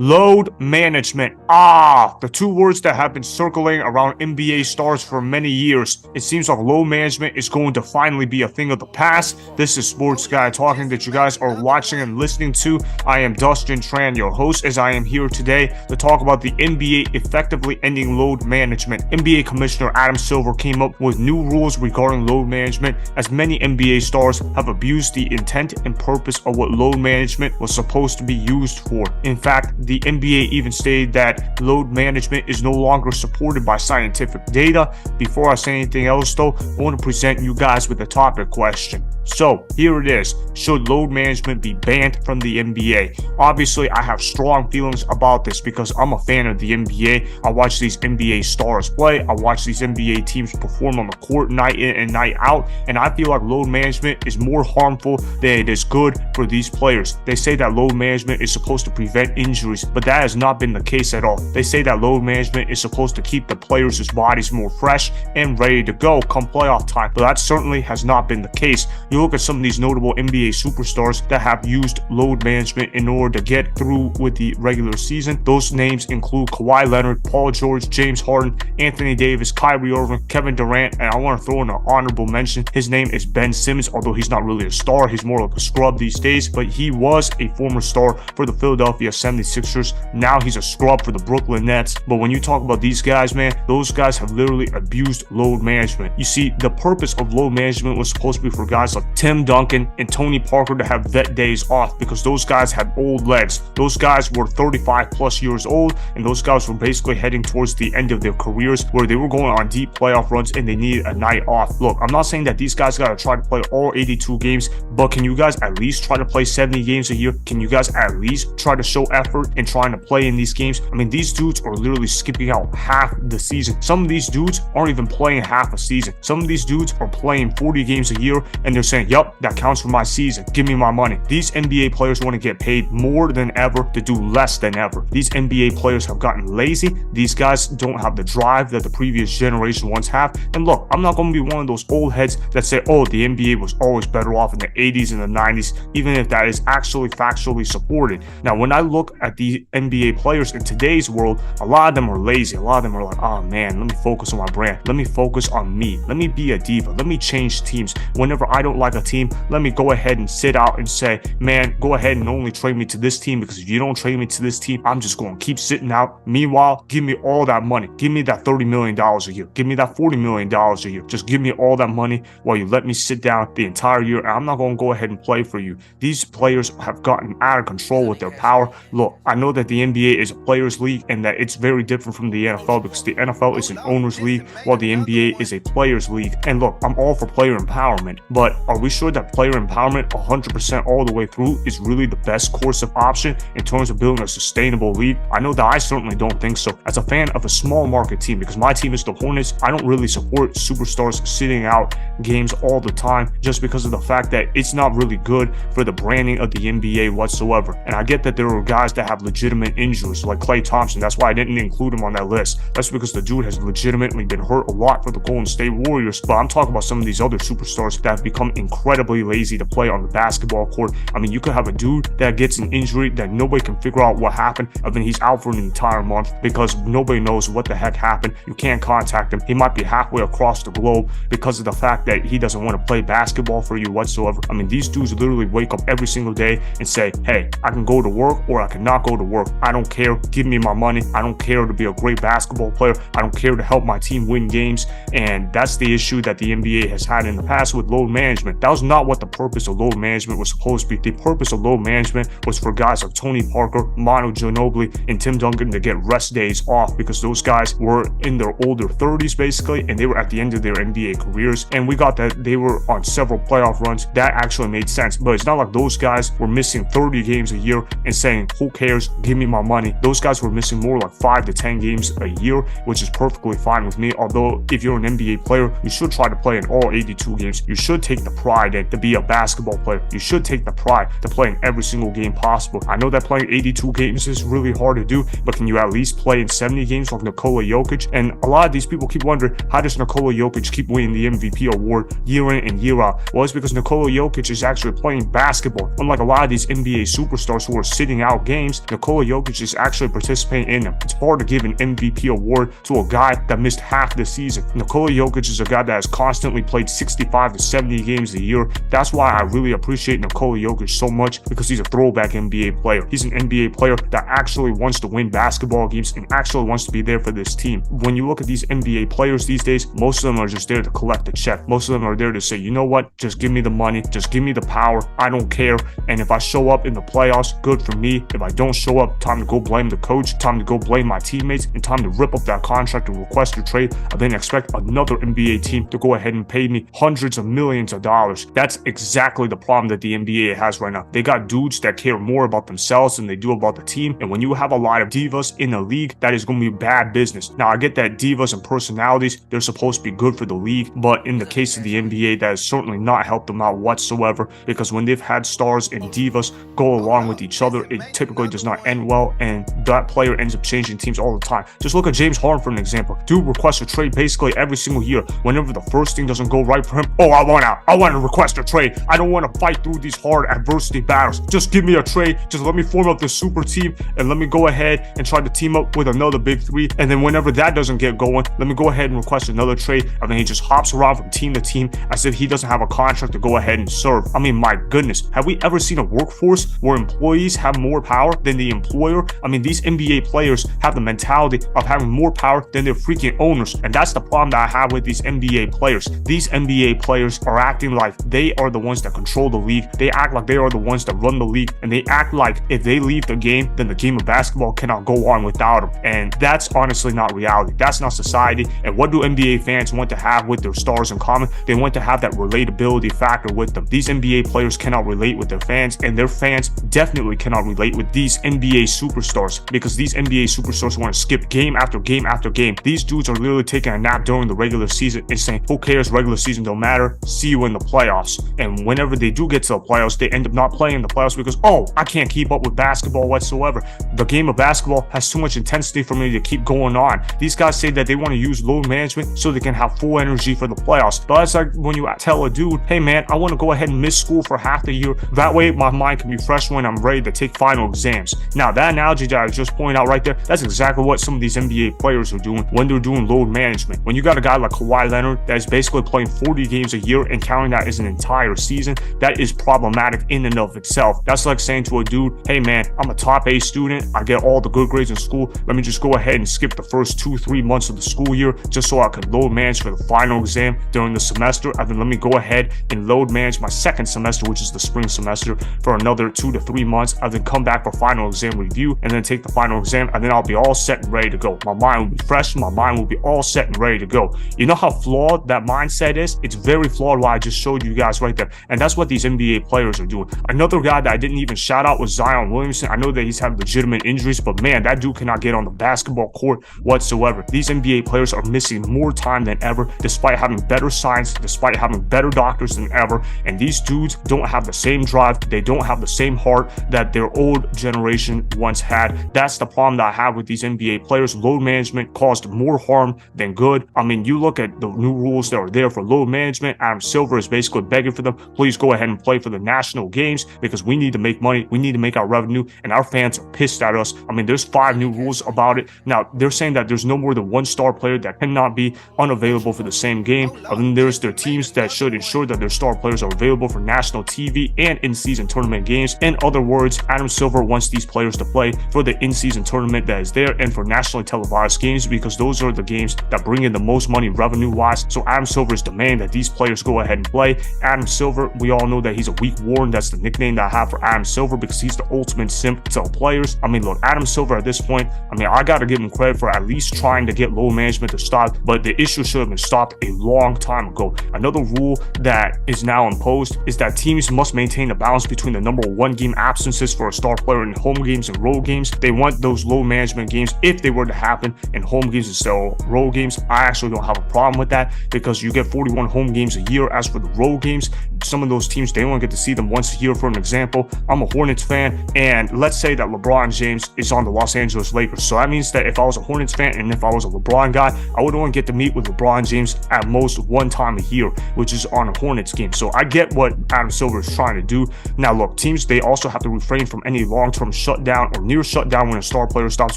Load management. The two words that have been circling around NBA stars for many years. It seems like load management is going to finally be a thing of the past. This is Sports Guy Talking that you guys are watching and listening to. I am Dustin Tran, your host, as I am here today to talk about the NBA effectively ending load management. NBA Commissioner Adam Silver came up with new rules regarding load management, as many NBA stars have abused the intent and purpose of what load management was supposed to be used for. In fact, the NBA even stated that load management is no longer supported by scientific data. Before I say anything else though, I want to present you guys with a topic question. So here it is. Should load management be banned from the NBA? Obviously, I have strong feelings about this because I'm a fan of the NBA. I watch these NBA stars play. I watch these NBA teams perform on the court night in and night out. And I feel like load management is more harmful than it is good for these players. They say that load management is supposed to prevent injuries, but that has not been the case at all. They say that load management is supposed to keep the players' bodies more fresh and ready to go come playoff time, but that certainly has not been the case. You look at some of these notable NBA superstars that have used load management in order to get through with the regular season. Those names include Kawhi Leonard, Paul George, James Harden, Anthony Davis, Kyrie Irving, Kevin Durant, and I want to throw in an honorable mention. His name is Ben Simmons, although he's not really a star. He's more like a scrub these days, but he was a former star for the Philadelphia 76ers. Now he's a scrub for the Brooklyn Nets. But when you talk about these guys, man, those guys have literally abused load management. You see, the purpose of load management was supposed to be for guys like Tim Duncan and Tony Parker to have vet days off because those guys had old legs. Those guys were 35 plus years old, and those guys were basically heading towards the end of their careers where they were going on deep playoff runs and they needed a night off. Look, I'm not saying that these guys got to try to play all 82 games, but can you guys at least try to play 70 games a year? Can you guys at least try to show effort in trying to play in these games? I mean, these dudes are literally skipping out half the season. Some of these dudes aren't even playing half a season. Some of these dudes are playing 40 games a year and they're saying, yup, that counts for my season. Give me my money. These NBA players want to get paid more than ever to do less than ever. These NBA players have gotten lazy. These guys don't have the drive that the previous generation once have. And look, I'm not going to be one of those old heads that say, oh, the NBA was always better off in the 80s and the 90s, even if that is actually factually supported. Now, when I look at the NBA players in today's world, a lot of them are lazy. A lot of them are like, oh man, let me focus on my brand. Let me focus on me. Let me be a diva. Let me change teams. Whenever I don't like a team, let me go ahead and sit out and say, man, go ahead and only trade me to this team, because if you don't trade me to this team, I'm just going to keep sitting out. Meanwhile, give me all that money. Give me that $30 million a year. Give me that $40 million a year. Just give me all that money while you let me sit down the entire year, and I'm not going to go ahead and play for you. These players have gotten out of control with their power. Look, I know that the NBA is a players league and that it's very different from the NFL because the NFL is an owners league while the NBA is a players league. And look, I'm all for player empowerment, but are we sure that player empowerment 100% all the way through is really the best course of option in terms of building a sustainable league? I know that I certainly don't think so. As a fan of a small market team, because my team is the Hornets, I don't really support superstars sitting out games all the time just because of the fact that it's not really good for the branding of the NBA whatsoever. And I get that there are guys that have legitimate injuries like Klay Thompson. That's why I didn't include him on that list. That's because the dude has legitimately been hurt a lot for the Golden State Warriors. But I'm talking about some of these other superstars that have become incredibly lazy to play on the basketball court. I mean, you could have a dude that gets an injury that nobody can figure out what happened. I mean, he's out for an entire month because nobody knows what the heck happened. You can't contact him. He might be halfway across the globe because of the fact that he doesn't want to play basketball for you whatsoever. I mean, these dudes literally wake up every single day and say, hey, I can go to work or I cannot go to work. I don't care. Give me my money. I don't care to be a great basketball player. I don't care to help my team win games. And that's the issue that the NBA has had in the past with load management. That was not what the purpose of load management was supposed to be. The purpose of load management was for guys like Tony Parker, Manu Ginobili, and Tim Duncan to get rest days off because those guys were in their older 30s basically, and they were at the end of their NBA careers. And we got that they were on several playoff runs. That actually made sense. But it's not like those guys were missing 30 games a year and saying, who cares? Give me my money. Those guys were missing more like 5 to 10 games a year, which is perfectly fine with me. Although if you're an NBA player, you should try to play in all 82 games. You should take the pride to be a basketball player. You should take the pride to play in every single game possible. I know that playing 82 games is really hard to do, but can you at least play in 70 games like Nikola Jokic? And a lot of these people keep wondering, how does Nikola Jokic keep winning the MVP award year in and year out? Well, it's because Nikola Jokic is actually playing basketball. Unlike a lot of these NBA superstars who are sitting out games, Nikola Jokic is actually participating in them. It's hard to give an MVP award to a guy that missed half the season. Nikola Jokic is a guy that has constantly played 65 to 70 games a year. That's why I really appreciate Nikola Jokic so much, because he's a throwback NBA player. He's an NBA player that actually wants to win basketball games and actually wants to be there for this team. When you look at these NBA players these days, most of them are just there to collect a check. Most of them are there to say, you know what, just give me the money, just give me the power, I don't care. And if I show up in the playoffs, good for me. If I don't show up, time to go blame the coach, time to go blame my teammates, and time to rip up that contract and request a trade. I then expect another NBA team to go ahead and pay me hundreds of millions of dollars. That's exactly the problem that the NBA has right now. They got dudes that care more about themselves than they do about the team. And when you have a lot of divas in the league, that is going to be bad business. Now, I get that divas and personalities, they're supposed to be good for the league, but in the case of the NBA, that has certainly not helped them out whatsoever, because when they've had stars and divas go along with each other, it typically does not end well, and that player ends up changing teams all the time. Just look at James Harden for an example. Dude requests a trade basically every single year. Whenever the first thing doesn't go right for him, oh, I want out. I want to request a trade. I don't want to fight through these hard adversity battles. Just give me a trade. Just let me form up this super team and let me go ahead and try to team up with another big three. And then whenever that doesn't get going, let me go ahead and request another trade. And then he just hops around from team to team as if he doesn't have a contract to go ahead and serve. I mean, my goodness, have we ever seen a workforce where employees have more power than the employer? I mean, these NBA players have the mentality of having more power than their freaking owners. And that's the problem that I have with these NBA players. These NBA players are acting like they are the ones that control the league. They act like they are the ones that run the league. And they act like if they leave the game, then the game of basketball cannot go on without them. And that's honestly not reality. That's not society. And what do NBA fans want to have with their stars in common? They want to have that relatability factor with them. These NBA players cannot relate with their fans, and their fans definitely cannot relate with these NBA superstars, because these NBA superstars want to skip game after game after game. These dudes are literally taking a nap during the regular season and saying, who cares, regular season don't matter, see you in the playoffs. And whenever they do get to the playoffs, they end up not playing the playoffs because, oh, I can't keep up with basketball whatsoever. The game of basketball has too much intensity for me to keep going on. These guys say that they want to use load management so they can have full energy for the playoffs. But it's like when you tell a dude, hey man, I want to go ahead and miss school for half the year. That way my mind can be fresh when I'm ready to take final exams. Now, that analogy that I just pointed out right there, that's exactly what some of these NBA players are doing when they're doing load management. When you got a guy like Kawhi Leonard that is basically playing 40 games a year and counting that as an entire season, that is problematic in and of itself. That's like saying to a dude, hey man, I'm a top A student, I get all the good grades in school, let me just go ahead and skip the first 2-3 months of the school year just so I can load manage for the final exam during the semester, and then let me go ahead and load manage my second semester, which is the spring semester, for another 2 to 3 months, and then come back for final exam review, and then take the final exam, and then I'll be all set and ready to go. My mind will be fresh, my mind will be all set and ready to go. You know how flawed that mindset is? It's very flawed, what I just showed you guys right there, and that's what these NBA players are doing. Another guy that I didn't even shout out was Zion Williamson. I know that he's had legitimate injuries, but man, that dude cannot get on the basketball court whatsoever. These NBA players are missing more time than ever, despite having better science, despite having better doctors than ever, and these dudes don't have the same drive, they don't have the same heart that their old generation once had. That's the problem that I have with these NBA players. Load management caused more harm than good. I mean, you look at the new rules that are there for load management. Adam Silver is basically begging for them, please go ahead and play for the national games because we need to make money, we need to make our revenue, and our fans are pissed at us. I mean, there's 5 new rules about it. Now, they're saying that there's no more than 1 star player that cannot be unavailable for the same game. And then there's their teams that should ensure that their star players are available for national TV and in-season tournament games. In other words, Adam Silver wants these players to play for the in-season tournament that is there and for nationally televised games, because those are the games that bring in the most money revenue-wise. So Adam Silver is demanding that these players go ahead and play. Adam Silver, we all know that he's a weak Warren. That's the nickname that I have for Adam Silver, because he's the ultimate simp to players. I mean, look, Adam Silver at this point, I mean, I gotta give him credit for at least trying to get load management to stop, but the issue should have been stopped a long time ago. Another rule that is now imposed is that teams must maintain a balance between the number of 1 game absences for a star player in home games and road games. They want those load management games, if they were to happen, in home games instead of road games. I actually don't have a problem with that, because you get 41 home games a year. As for the road games, some of those teams, they only get to see them once a year. For an example, I'm a Hornets fan, and let's say that LeBron James is on the Los Angeles Lakers. So that means that if I was a Hornets fan and if I was a LeBron guy, I would only get to meet with LeBron James at most 1 time a year, which is on a Hornets game. So I get what Adam Silver is trying to do. Now look, teams, they also have to refrain from any long-term shut down or near shut down when a star player stops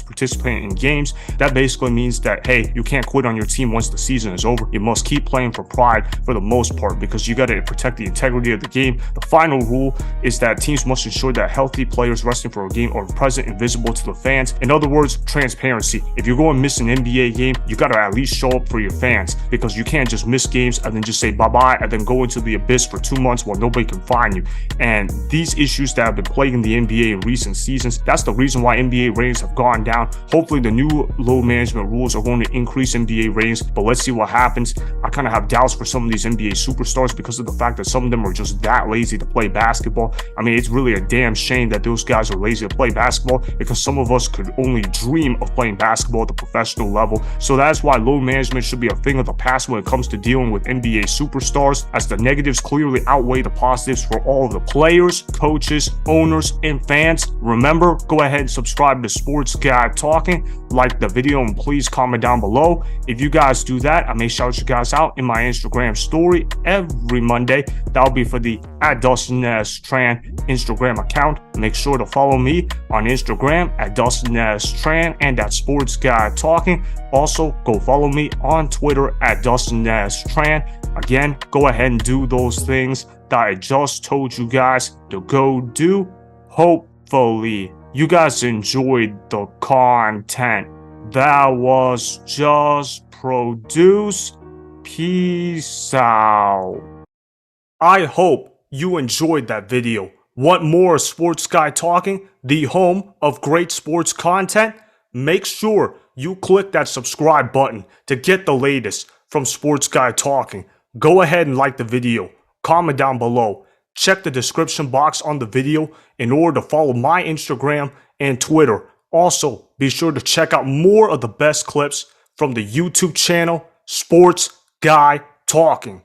participating in games. That basically means that, hey, you can't quit on your team once the season is over. You must keep playing for pride for the most part, because you got to protect the integrity of the game. The final rule is that teams must ensure that healthy players resting for a game are present and visible to the fans. In other words, transparency. If you're going to miss an NBA game, you got to at least show up for your fans, because you can't just miss games and then just say bye-bye and then go into the abyss for 2 months while nobody can find you. And these issues that have been plaguing the NBA in recent seasons, that's the reason why NBA ratings have gone down. Hopefully the new load management rules are going to increase NBA ratings, but let's see what happens. I kind of have doubts for some of these NBA superstars because of the fact that some of them are just that lazy to play basketball. I mean, it's really a damn shame that those guys are lazy to play basketball, because some of us could only dream of playing basketball at the professional level. So that's why load management should be a thing of the past when it comes to dealing with NBA superstars, as the negatives clearly outweigh the positives for all of the players, coaches, owners, and fans. Remember, go ahead and subscribe to Sports Guy Talking, like the video, and please comment down below. If you guys do that, I may shout you guys out in my Instagram story every Monday. That'll be for the @Dustin Tran Instagram account. Make sure to follow me on Instagram @Dustin Tran and @Sports Guy Talking. Also, go follow me on Twitter @Dustin Tran. Again, go ahead and do those things that I just told you guys to go do. Hopefully, you guys enjoyed the content that was just produced. Peace out. I hope you enjoyed that video. Want more Sports Guy Talking, the home of great sports content? Make sure you click that subscribe button to get the latest from Sports Guy Talking. Go ahead and like the video, comment down below, check the description box on the video in order to follow my Instagram and Twitter. Also, be sure to check out more of the best clips from the YouTube channel Sports Guy Talking.